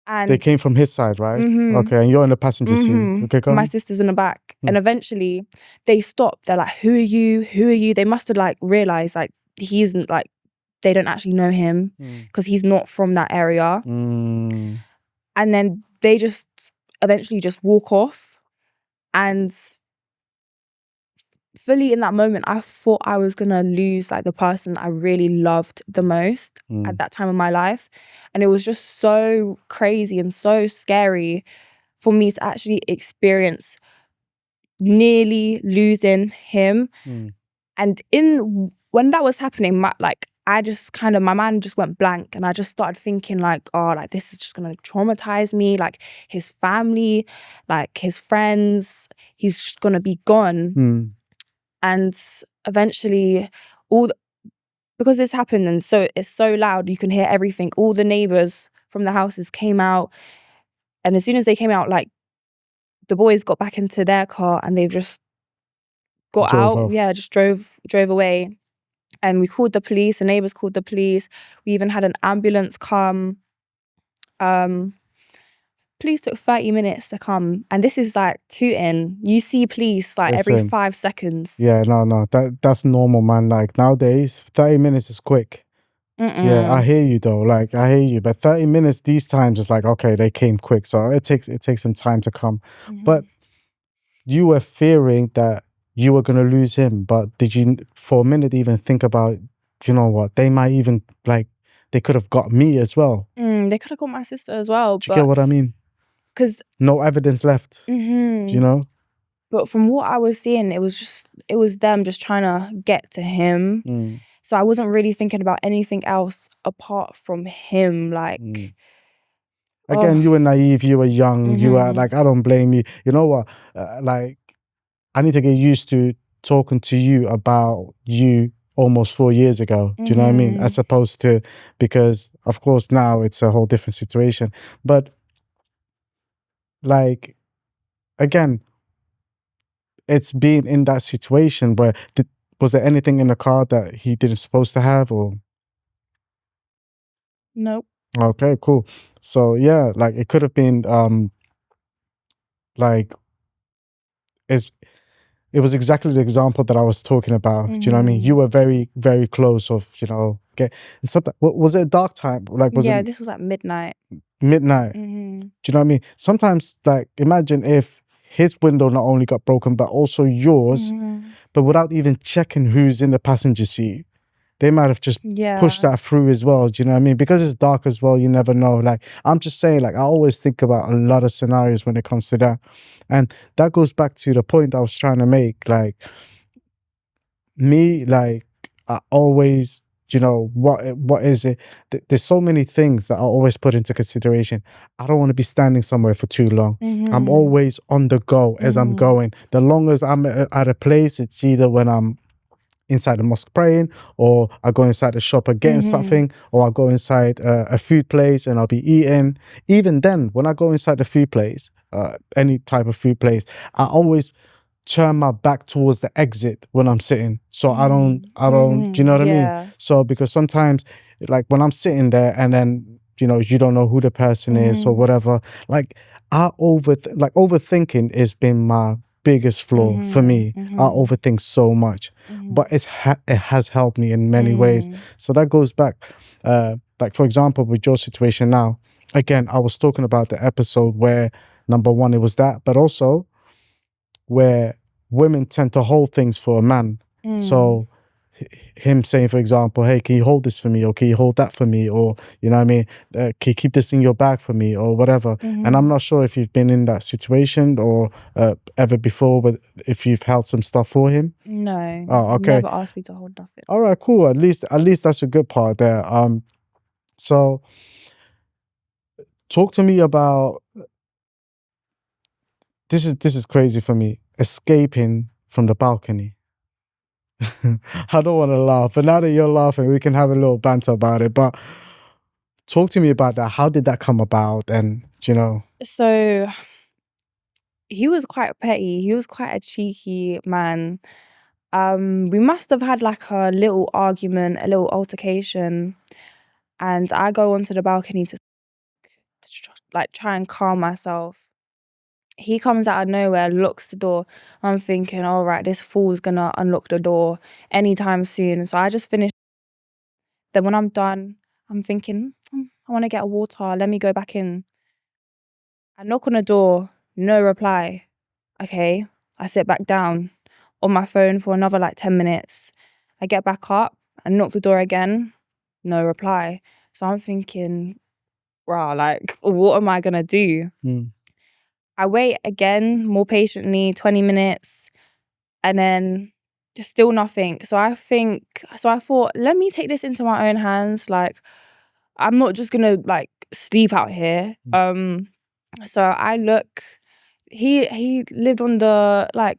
And they came from his side, right? Okay, and you're in the passenger seat. Okay, go on. My sister's in the back, and eventually they stop. They're like, "Who are you? Who are you?" They must have like realized like he isn't like they don't actually know him because he's not from that area. And then they just eventually just walk off. And fully in that moment, I thought I was gonna lose like the person I really loved the most at that time of my life. And it was just so crazy and so scary for me to actually experience nearly losing him. And when that was happening, my mind just went blank, and I just started thinking like, oh, like this is just gonna traumatize me, like his family, like his friends, he's just gonna be gone. And eventually because this happened, and so it's so loud, you can hear everything. All the neighbors from the houses came out, and as soon as they came out, like the boys got back into their car and they've just got Drove out. off. Yeah, just drove away. And we called the police, the neighbors called the police. We even had an ambulance come. Police took 30 minutes to come. And this is like tooting. You see police like every Listen, 5 seconds. Yeah, no, that's normal, man. Like nowadays, 30 minutes is quick. Yeah, I hear you though. Like I hear you, but 30 minutes these times is like, okay, they came quick, so it takes some time to come. But you were fearing that you were gonna lose him, but did you for a minute even think about, you know what, they might even like they could have got me as well. They could have got my sister as well. Do you get what I mean? Because no evidence left. You know? But from what I was seeing, it was them just trying to get to him. So I wasn't really thinking about anything else apart from him. Like, again, you were naive, you were young, you were like, I don't blame you. You know what? Like, I need to get used to talking to you about you almost 4 years ago. Do you know what I mean? As opposed to, because of course now it's a whole different situation. But like, again, it's being in that situation where was there anything in the car that he didn't supposed to have, or? Nope. Okay, cool. So yeah, like it could have been like is it was exactly the example that I was talking about. Do you know what I mean? You were very, very close of, get something. Was it a dark time? Like, was Yeah, it this was like midnight. midnight? Mm-hmm. Do you know what I mean? Sometimes, like, imagine if his window not only got broken, but also yours, Mm-hmm. but without even checking who's in the passenger seat, they might have just pushed Yeah. that through as well. Do you know what I mean? Because it's dark as well, you never know. Like, I'm just saying, like, I always think about a lot of scenarios when it comes to that. And that goes back to the point I was trying to make. Like, me, like, I always, what is it? There's so many things that I always put into consideration. I don't want to be standing somewhere for too long. I'm Mm-hmm. always on the go as I'm going. The longest I'm at a place, it's either when I'm inside the mosque praying, or I go inside the shop and getting something, or I go inside a food place and I'll be eating. Even then, when I go inside the food place, any type of food place, I always turn my back towards the exit when I'm sitting. So do you know what I mean? Yeah. So because sometimes, like, when I'm sitting there and then, you don't know who the person is or whatever, like, overthinking has been my biggest flaw for me. I overthink so much, but it has helped me in many ways. So that goes back, like, for example, with your situation now. Again, I was talking about the episode where, number one, it was that, but also where women tend to hold things for a man. So him saying, for example, hey, can you hold this for me, or can you hold that for me, or you know what I mean, can you keep this in your bag for me, or whatever. And I'm not sure if you've been in that situation or ever before, but if you've held some stuff for him. No. Oh, okay. Never asked me to hold nothing. All right, cool. At least that's a good part there. So talk to me about, this is crazy for me, escaping from the balcony. I don't want to laugh, but now that you're laughing, we can have a little banter about it. But talk to me about that. How did that come about? And, So he was quite petty. He was quite a cheeky man. We must have had like a little argument, a little altercation, and I go onto the balcony to like try and calm myself. He comes out of nowhere, locks the door. I'm thinking, all right, this fool's gonna unlock the door anytime soon. So I just finished. Then when I'm done, I'm thinking, I want to get a water. Let me go back in. I knock on the door, no reply. Okay, I sit back down on my phone for another like 10 minutes. I get back up and knock the door again, no reply. So I'm thinking, rah, like, what am I gonna do? I wait again, more patiently, 20 minutes, and then just still nothing. So I thought, let me take this into my own hands. Like, I'm not just gonna like sleep out here. So I look, he lived on the, like,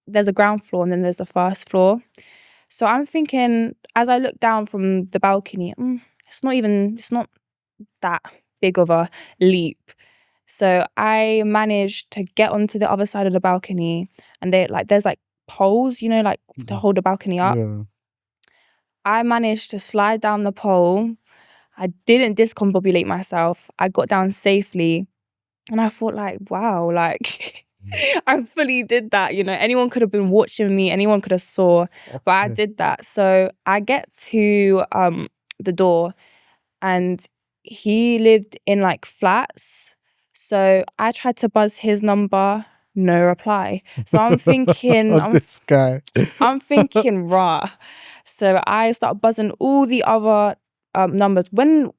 there's a ground floor and then there's the first floor. So I'm thinking, as I look down from the balcony, it's not that big of a leap. So I managed to get onto the other side of the balcony, and there's like poles, like to hold the balcony up. Yeah. I managed to slide down the pole. I didn't discombobulate myself. I got down safely. And I thought, like, wow, like I fully did that. Anyone could have been watching me, anyone could have saw, but I did that. So I get to the door, and he lived in like flats. So I tried to buzz his number, no reply. So I'm thinking, this guy. I'm thinking, rah. So I start buzzing all the other numbers. When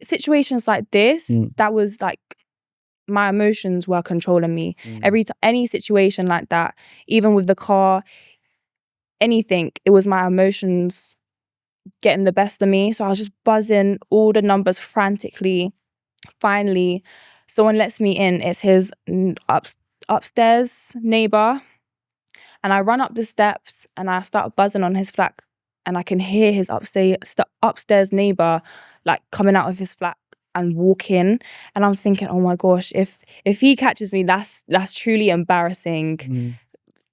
situations like this, that was like, my emotions were controlling me. Any situation like that, even with the car, anything, it was my emotions getting the best of me. So I was just buzzing all the numbers frantically. Finally, someone lets me in. It's his upstairs neighbor. And I run up the steps and I start buzzing on his flat, and I can hear his upstairs neighbor like coming out of his flat and walk in. And I'm thinking, oh my gosh, if he catches me, that's truly embarrassing.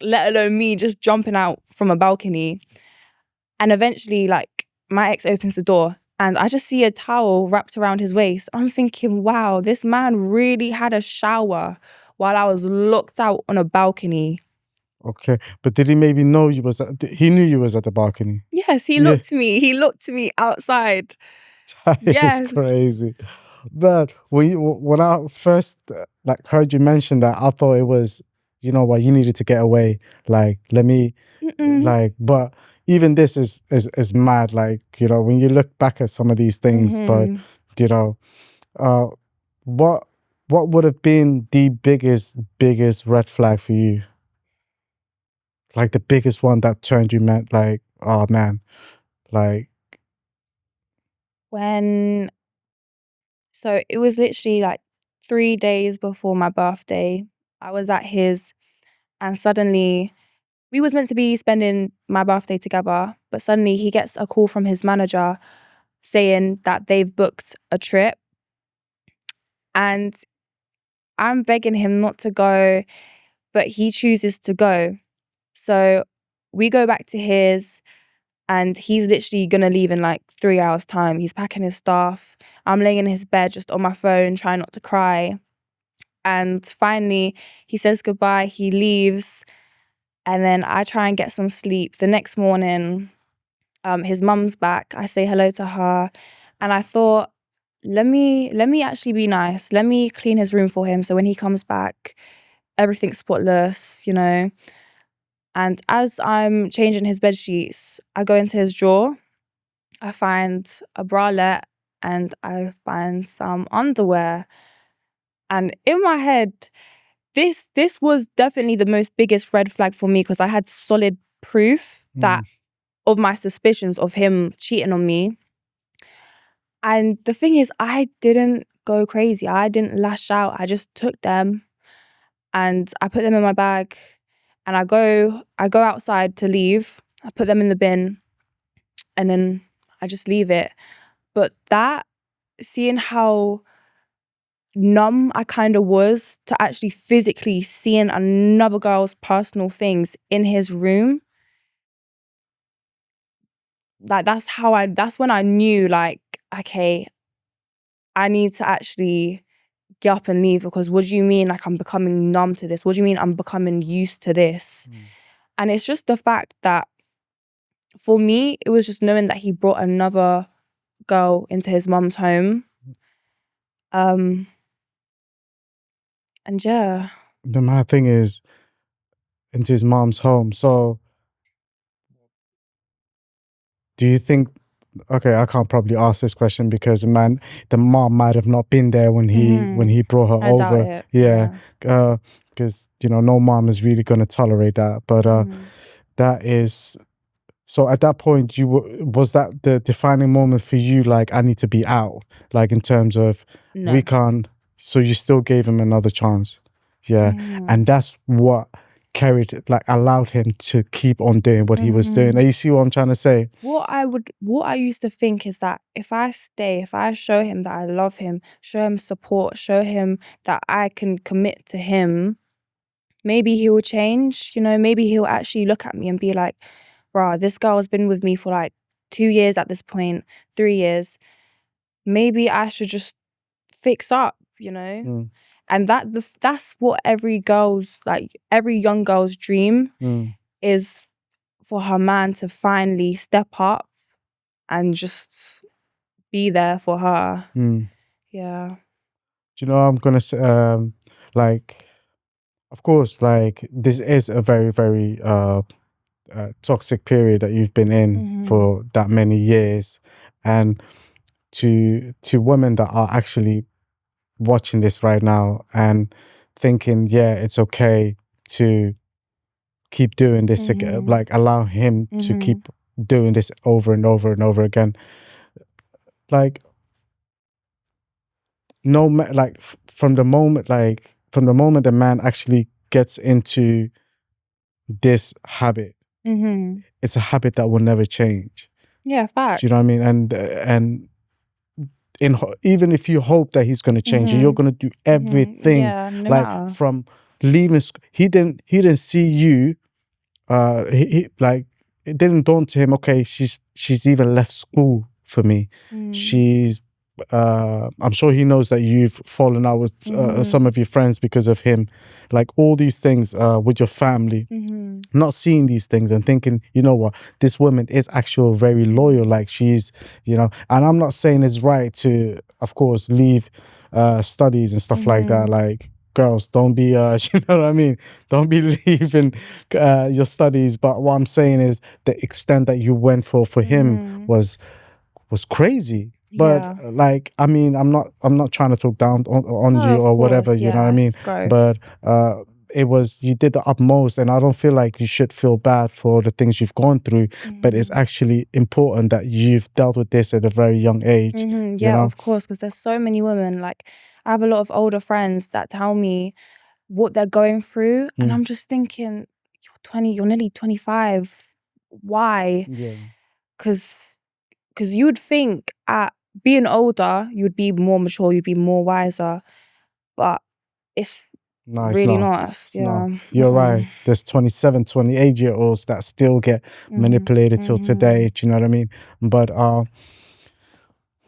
Let alone me just jumping out from a balcony. And eventually, like, my ex opens the door and I just see a towel wrapped around his waist. I'm thinking, wow, this man really had a shower while I was locked out on a balcony. Okay, but did he maybe know you was he knew you was at the balcony? Yes, he Yeah. looked me. He looked me outside. That is Yes. crazy. But when I first like heard you mention that, I thought it was, you know what, you needed to get away. Like, let me Mm-mm. like, but even this is mad. Like, you know, when you look back at some of these things, but Mm-hmm. you know, uh, what what would have been the biggest red flag for you? Like the biggest one that turned you like, oh man, like, When So it was literally like 3 days before my birthday. I was at his, and suddenly we was meant to be spending my birthday together, but suddenly he gets a call from his manager saying that they've booked a trip, and I'm begging him not to go, but he chooses to go. So we go back to his, and he's literally gonna leave in like 3 hours time. He's packing his stuff. I'm laying in his bed just on my phone trying not to cry. And finally, he says goodbye, he leaves, and then I try and get some sleep. The next morning, his mum's back. I say hello to her, and I thought, let me actually be nice. Let me clean his room for him, so when he comes back, everything's spotless, you know. And as I'm changing his bed sheets, I go into his drawer. I find a bralette and I find some underwear. And in my head, this was definitely the most biggest red flag for me, because I had solid proof that of my suspicions of him cheating on me. And the thing is, I didn't go crazy. I didn't lash out. I just took them and I put them in my bag, and I go outside to leave. I put them in the bin, and then I just leave it. But that, seeing how numb I kind of was to actually physically seeing another girl's personal things in his room, like that's when I knew, like, okay, I need to actually get up and leave, because what do you mean like I'm becoming numb to this? What do you mean I'm becoming used to this? And it's just the fact that for me, it was just knowing that he brought another girl into his mum's home. Um and yeah. the mad thing is, into his mom's home. So do you think, okay, I can't probably ask this question because the mom might have not been there when he brought her I doubt over. it. Yeah. Yeah. Because you know, no mom is really gonna tolerate that. But Mhm. that is, so at that point, was that the defining moment for you? Like, I need to be out. Like, in terms of, we No. can't. So you still gave him another chance. Yeah, and Mhm. that's what carried it, like allowed him to keep on doing what he was doing. Mhm. Now, you see what I'm trying to say? What I used to think is that if I stay, if I show him that I love him, show him support, show him that I can commit to him, maybe he will change, you know, maybe he'll actually look at me and be like, "Rah, this girl has been with me for like 2 years at this point, 3 years. Maybe I should just fix up," you know? Mm, And that's what every young girl's dream mm, is, for her man to finally step up and just be there for her. mm. Yeah. Do you know what I'm gonna say? Like, of course, like this is a very, very toxic period that you've been in Mhm. for that many years, and to women that are actually watching this right now and thinking, yeah, it's okay to keep doing this again, Mhm. like allow him to Mhm. keep doing this over and over and over again. Like, no, like from the moment the man actually gets into this habit, Mhm. it's a habit that will never change. Yeah, Do you know what I facts. mean? And even if you hope that he's going to change, you're Mhm. going to do Mhm. everything, Yeah, no like matter. from leaving. He didn't see you. Like, it didn't dawn to him. Okay, she's even left school for me. Mm. She's I'm sure he knows that you've fallen out with some of your friends because of him. Like all these things with your family, not seeing these things and thinking, you know what, this woman is actually very loyal. Like she's, you know, and I'm not saying it's right to, of course, leave studies and stuff like that. Like girls, don't be, you know what I mean? Don't be leaving your studies. But what I'm saying is the extent that you went for him was crazy. But Yeah. like, I mean, I'm not trying to talk down on No, you of or whatever, course, you know what I yeah, mean? it's growth. But it was, you did the utmost, and I don't feel like you should feel bad for the things you've gone through, but it's actually important that you've dealt with this at a very young age, you Yeah, know? of course, because there's so many women, like, I have a lot of older friends that tell me what they're going through, and I'm just thinking, "You're 20, you're nearly 25. Why?" Yeah. Because you would think at being older, you would be more mature, you'd be more wiser, but it's No, it's really not. not. It's not. Yeah. You're right. There's 27, 28-year-olds that still get manipulated till today. Do you know what I mean? But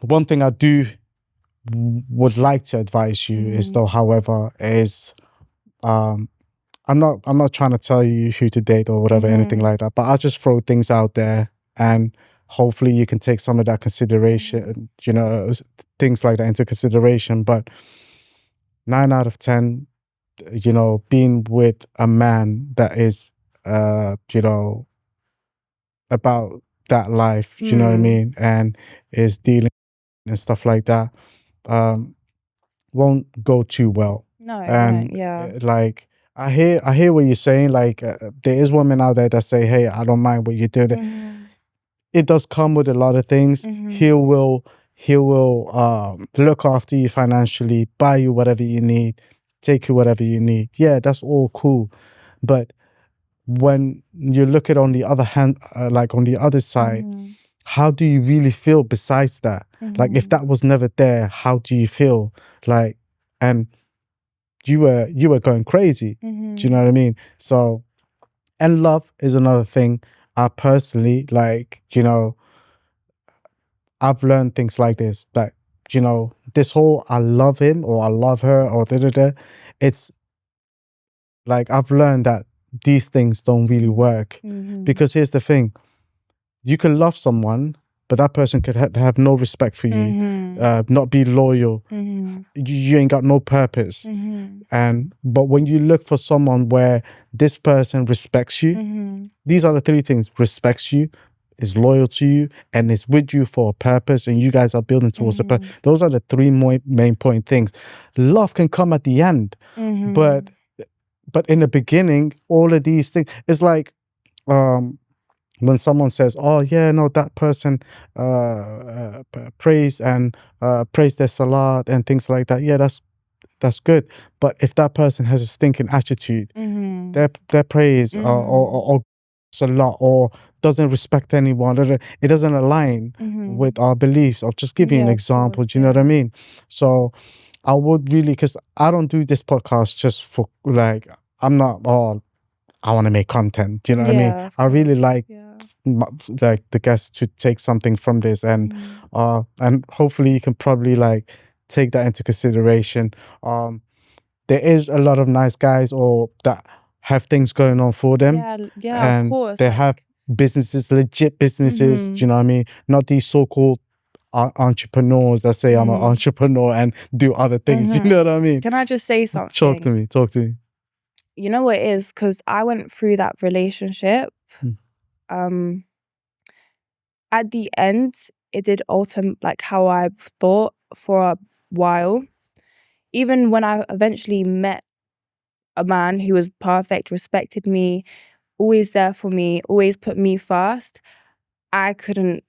one thing I do would like to advise you is though, however, is I'm not trying to tell you who to date or whatever, anything like that, but I'll just throw things out there, and hopefully you can take some of that consideration, you know, things like that into consideration. But 9 out of 10, you know, being with a man that is you know, about that life, you know what I mean, and is dealing and stuff like that, won't go too well. No, it And won't, yeah. like, I hear what you're saying. Like there is women out there that say, hey, I don't mind what you're doing. It does come with a lot of things. He will look after you financially, buy you whatever you need, take you whatever you need. Yeah, that's all cool. But when you look at on the other hand, like on the other side, how do you really feel besides that? Like if that was never there, how do you feel? Like, and you were going crazy. Do you know what I mean? So, and love is another thing. I personally, like, you know, I've learned things like this, that, you know, this whole I love him or I love her or da da da, it's like I've learned that these things don't really work. Because here's the thing, you can love someone, but that person could have no respect for you, not be loyal. You ain't got no purpose. And but when you look for someone where this person respects you, these are the three things: respects you, is loyal to you, and is with you for a purpose, and you guys are building towards a purpose. Those are the three main point things. Love can come at the end, but in the beginning, all of these things, it's like when someone says, oh yeah, no, that person prays and prays their salat and things like that, yeah, that's good. But if that person has a stinking attitude, their praise or salat, or doesn't respect anyone, it doesn't align with our beliefs. I'll just give you an Yeah, of example. course, Do you know what I yeah. mean? So I would really, because I don't do this podcast just for like, I'm not, oh, I want to make content. Do you know what I mean? Yeah, of I really course, like yeah. like the guests to take something from this, and hopefully you can probably like take that into consideration. There is a lot of nice guys or that have things going on for them, Yeah, yeah, of and course, they like have businesses, legit businesses. Do you know what I mean? Not these so-called entrepreneurs that say I'm an entrepreneur and do other things. You know what I mean? Can I just say Talk to something? me. Talk to me. You know what it is? Because I went through that relationship. Um, at the end, it did alter like how I thought for a while. Even when I eventually met a man who was perfect, respected me, always there for me, always put me first, I couldn't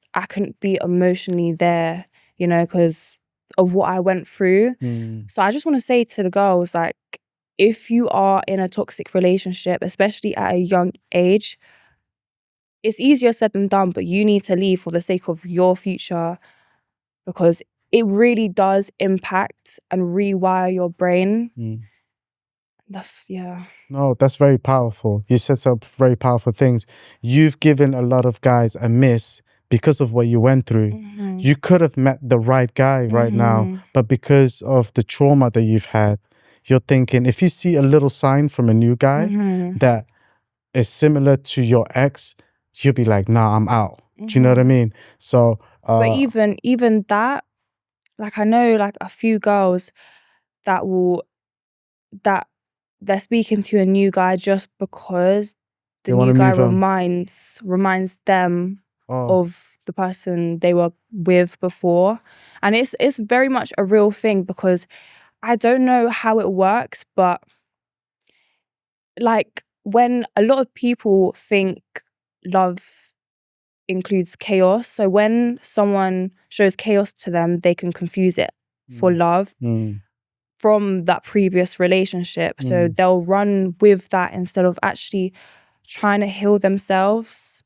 be emotionally there, you know, because of what I went through. So I just want to say to the girls, like, if you are in a toxic relationship, especially at a young age, it's easier said than done, but you need to leave for the sake of your future, because it really does impact and rewire your brain. Yeah. No, that's very powerful. You said some very powerful things. You've given a lot of guys a miss because of what you went through. You could have met the right guy right now, but because of the trauma that you've had, you're thinking, if you see a little sign from a new guy that is similar to your ex, you'll be like, nah, I'm out. Do you know what I mean? So but even that, like I know like a few girls that they're speaking to a new guy just because the they want new to guy move on. reminds them of the person they were with before. And it's very much a real thing, because I don't know how it works, but like when a lot of people think love includes chaos, so when someone shows chaos to them, they can confuse it for love from that previous relationship. So they'll run with that instead of actually trying to heal themselves.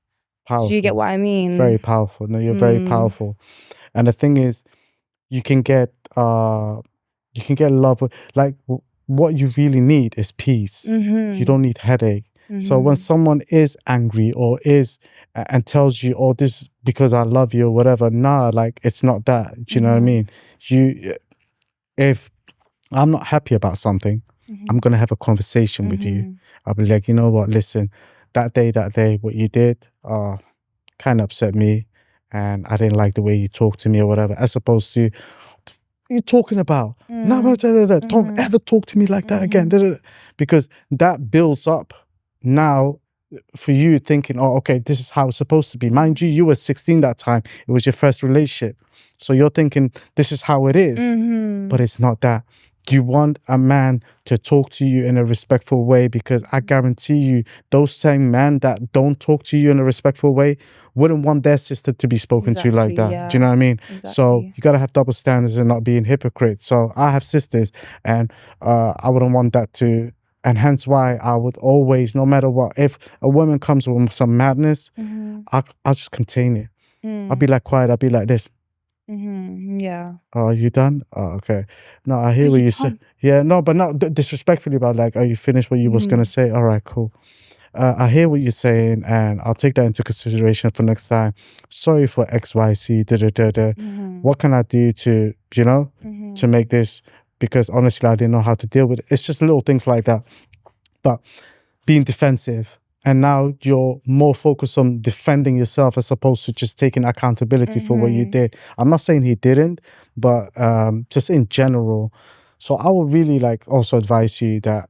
Powerful. Do you get what I mean? Very powerful. No, you're very powerful. And the thing is, you can get love with, like, what you really need is peace. You don't need headache. So when someone is angry or is and tells you, oh, this because I love you or whatever, nah, like, it's not that. Do you know what I mean? If I'm not happy about something, I'm gonna have a conversation with you. I'll be like, you know what, listen, that day, what you did kind of upset me, and I didn't like the way you talked to me or whatever, as opposed to, what are you talking about? No, don't ever talk to me like that again. Because that builds up now for you thinking, oh, okay, this is how it's supposed to be. Mind you, you were 16 that time. It was your first relationship. So you're thinking this is how it is. But it's not that. You want a man to talk to you in a respectful way, because I guarantee you, those same men that don't talk to you in a respectful way wouldn't want their sister to be spoken to like that. Yeah. Do you know what I mean? Exactly. So you got to have double standards and not being hypocrites. So I have sisters, and I wouldn't want that to. And hence why I would always, no matter what, if a woman comes with some madness, I'll just contain it. I'll be like quiet. I'll be like this. Yeah. Oh, are you done? Oh, okay. No, I hear Are what you you say. done? Yeah, no, but not disrespectfully, about like, are you finished what you was gonna say? All right, cool. I hear what you're saying, and I'll take that into consideration for next time. Sorry for X, Y, Z. What can I do to, to make this? Because honestly, I didn't know how to deal with it. It's just little things like that. But being defensive, and now you're more focused on defending yourself as opposed to just taking accountability for what you did. I'm not saying he didn't, but just in general. So I would really like also advise you that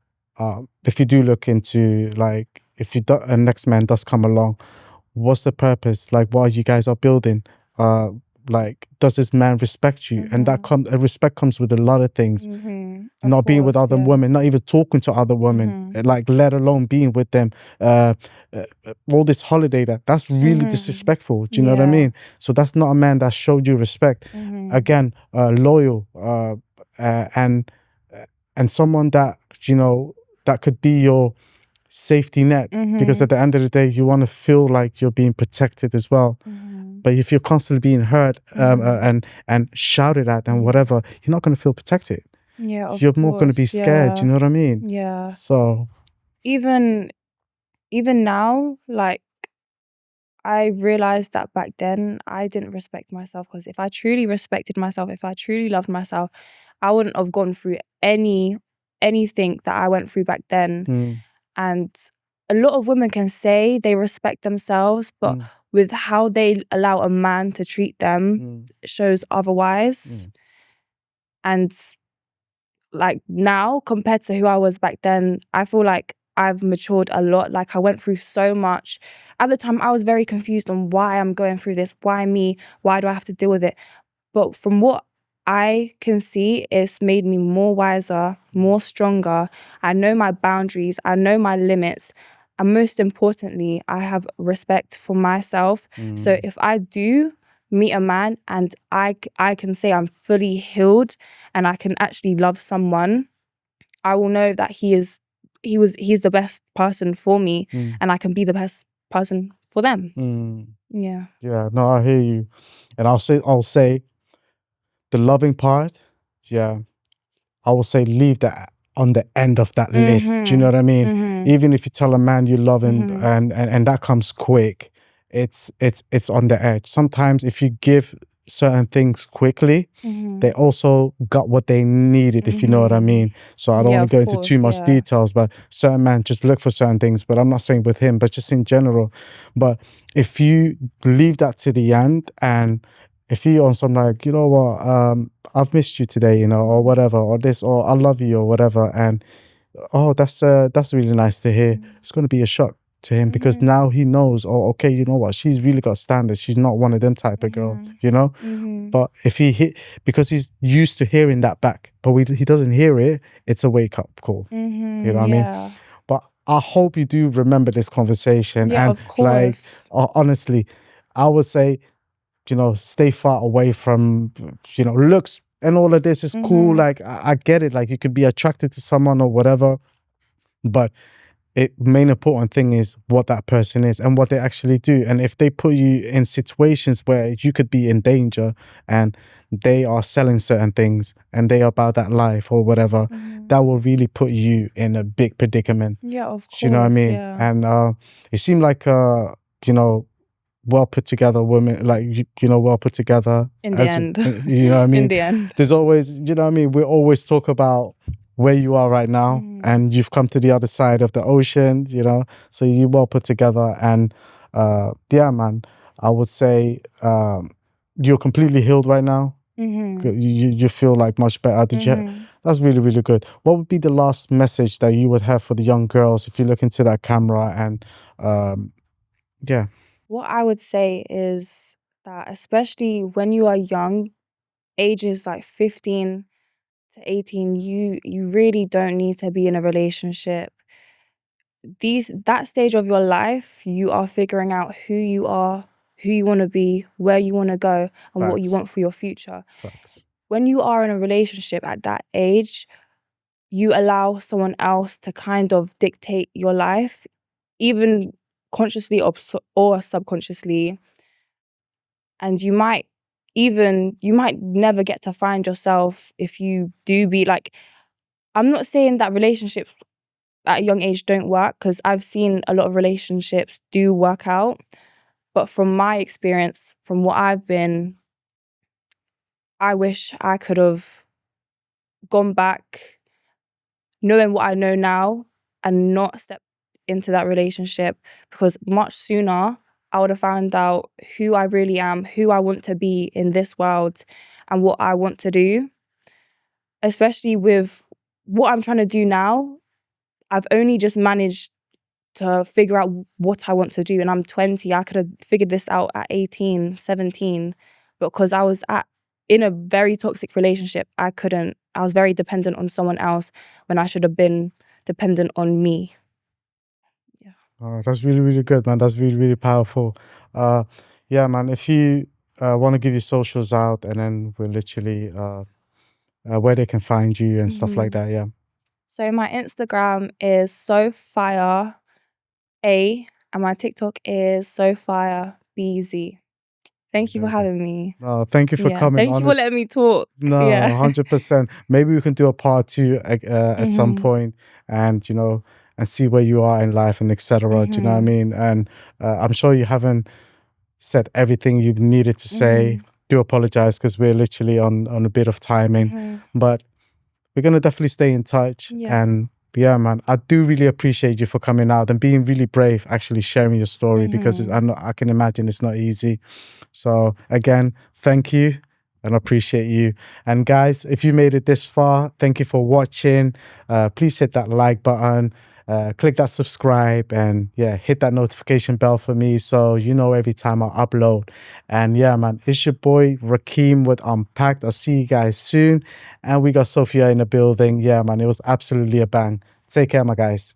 if you do look into, like, if a next man does come along, what's the purpose? Like, what you guys are building? Like, does this man respect you? And that respect comes with a lot of things. Not being with other women, not even talking to other women, like, let alone being with them. All this holiday, that's really disrespectful. Do you know what I mean? So that's not a man that showed you respect. Again, loyal, and someone that, that could be your safety net, because at the end of the day, you want to feel like you're being protected as well. But if you're constantly being hurt and shouted at and whatever, you're not going to feel protected. Yeah, You're more going to be scared. Do you know what I mean? Yeah. So even now, like, I realized that back then I didn't respect myself, because if I truly respected myself, if I truly loved myself, I wouldn't have gone through anything that I went through back then. And a lot of women can say they respect themselves, but with how they allow a man to treat them, it shows otherwise. And like now, compared to who I was back then, I feel like I've matured a lot. Like, I went through so much. At the time, I was very confused on why I'm going through this. Why me? Why do I have to deal with it? But from what I can see, it's made me more wiser, more stronger. I know my boundaries. I know my limits. And most importantly, I have respect for myself. So if I do meet a man and I can say I'm fully healed and I can actually love someone, I will know that he's the best person for me, and I can be the best person for them. Yeah. Yeah, no, I hear you. And I'll say the loving part, yeah, I will say leave that on the end of that list. Do you know what I mean? Even if you tell a man you love him and that comes quick, it's on the edge. Sometimes if you give certain things quickly, they also got what they needed, if you know what I mean. So I don't Yeah, want of to go into too course, much yeah. details, but certain men just look for certain things. But I'm not saying with him, but just in general. But if you leave that to the end, and if you on some like, you know what, I've missed you today, you know, or whatever, or this, or I love you, or whatever, and oh, that's really nice to hear. It's going to be a shock to him because now he knows, oh, okay, you know what, she's really got standards. She's not one of them type of girl, you know. But if he hit, because he's used to hearing that back, but he doesn't hear it, it's a wake up call. You know what I mean? Yeah. But I hope you do remember this conversation. Yeah, And of like, course. honestly, I would say, you know, stay far away from, you know, looks and all of this is cool. Like, I get it. Like, you could be attracted to someone or whatever, but main important thing is what that person is and what they actually do. And if they put you in situations where you could be in danger and they are selling certain things and they are about that life or whatever, that will really put you in a big predicament. Yeah, of Do you know what I course, mean? yeah. And it seemed like you know, well put together women, like you know, well put together In the end. you know what I mean? In the end. There's always, you know what I mean, we always talk about where you are right now and you've come to the other side of the ocean, you know, so you well put together. And yeah, man, I would say you're completely healed right now. You feel like much better. That's really, really good. What would be the last message that you would have for the young girls if you look into that camera? And yeah. What I would say is that especially when you are young, ages like 15 to 18, you really don't need to be in a relationship. That stage of your life, you are figuring out who you are, who you want to be, where you want to go, and what you Facts. want for your future. Facts. When you are in a relationship at that age, you allow someone else to kind of dictate your life, even consciously or subconsciously. And you might never get to find yourself if you do be like, I'm not saying that relationships at a young age don't work, because I've seen a lot of relationships do work out. But from my experience, from what I've been, I wish I could have gone back knowing what I know now and not stepped into that relationship, because much sooner I would have found out who I really am, who I want to be in this world, and what I want to do. Especially with what I'm trying to do now, I've only just managed to figure out what I want to do, and I'm 20. I could have figured this out at 18, 17, but because I was in a very toxic relationship, I couldn't. I was very dependent on someone else when I should have been dependent on me. Yeah. Oh, that's really, really good, man. That's really, really powerful. Yeah, man. If you want to give your socials out, and then we'll literally where they can find you and stuff like that. Yeah. So my Instagram is Sofireea, and my TikTok is sofirebz. Thank you for Amazing. having me. Thank you for Yeah, coming. thank you for letting me talk. No, Yeah. 100%. Maybe we can do a part two at some point, and you know, and see where you are in life and etc. Do you know what I mean? And I'm sure you haven't said everything you needed to say. Do apologize because we're literally on a bit of timing, but we're gonna definitely stay in touch. Yeah. And yeah, man, I do really appreciate you for coming out and being really brave, actually sharing your story, because I can imagine it's not easy. So again, thank you and appreciate you. And guys, if you made it this far, thank you for watching. Please hit that like button, click that subscribe, and yeah, hit that notification bell for me so you know every time I upload. And yeah, man, it's your boy Rakeem with Unpacked. I'll see you guys soon. And we got Sophia in the building. Yeah, man, it was absolutely a bang. Take care, my guys.